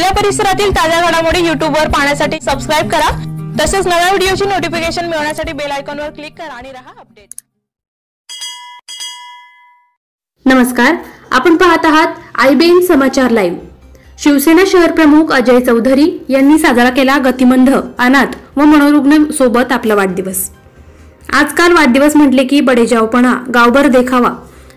आपल्या परिसरातील ताज्या घडामोडी YouTube वर पाहण्यासाठी सबस्क्राइब करा। तसेच नव्या व्हिडिओची नोटिफिकेशन मिळवण्यासाठी बेल आयकॉनवर क्लिक करा आणि रहा अपडेट। नमस्कार, आपण पाहत आहात IBN समाचार लाईव्ह। शिवसेना शहर प्रमुख अजय चौधरी यांनी साजरा केला गतिमंद, अनाथ व मनोरुग्ण सोबत आपला वाढदिवस। आजकाल वाढदिवस म्हटले की बडेजावपणा, गावभर देखावा,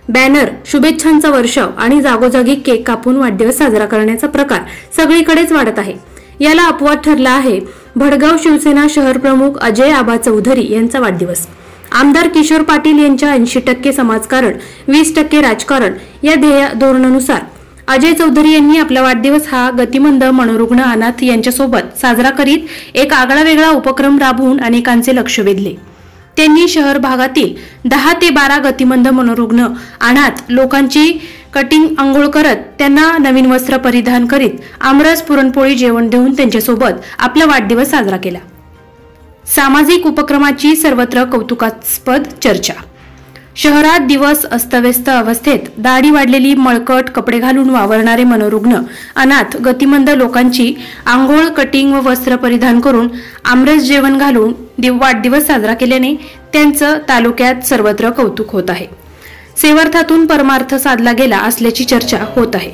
बॅनर, शुभेच्छांचा वर्षाव आणि जागोजागी केक कापून वाढदिवस साजरा करण्याचा प्रकार सगळीकडेच वाढत आहे। याला अपवाद ठरला आहे भडगाव शिवसेना शहर प्रमुख अजय आबा चौधरी यांचा वाढदिवस। आमदार किशोर पाटील यांच्या 80% समाजकारण 20% राजकारण या ध्येय धोरणानुसार अजय चौधरी यांनी आपला वाढदिवस हा गतिमंद, मनोरुग्ण, अनाथ यांच्यासोबत साजरा करीत एक आगळावेगळा उपक्रम राबवून अनेकांचे लक्ष वेधले। त्यांनी शहर भागातील 10 ते 12 गतिमंद, मनोरुग्ण, अनाथ लोकांची कटिंग अंघोळ करत त्यांना नवीन वस्त्र परिधान करीत आमरस, पुरणपोळी जेवण देऊन त्यांच्यासोबत आपला वाढदिवस साजरा केला। सामाजिक उपक्रमाची सर्वत्र कौतुकास्पद चर्चा। शहरात दिवस अस्तव्यस्त अवस्थेत दाढी वाढलेली, मळकट कपडे घालून वावरणारे मनोरुग्ण, अनाथ, गतिमंद लोकांची आंघोळ, कटिंग व वस्त्र परिधान करून आमरस जेवण घालून वाढदिवस साजरा केल्याने त्यांचं तालुक्यात सर्वत्र कौतुक होत आहे। सेवार्थातून परमार्थ साधला गेला असल्याची चर्चा होत आहे।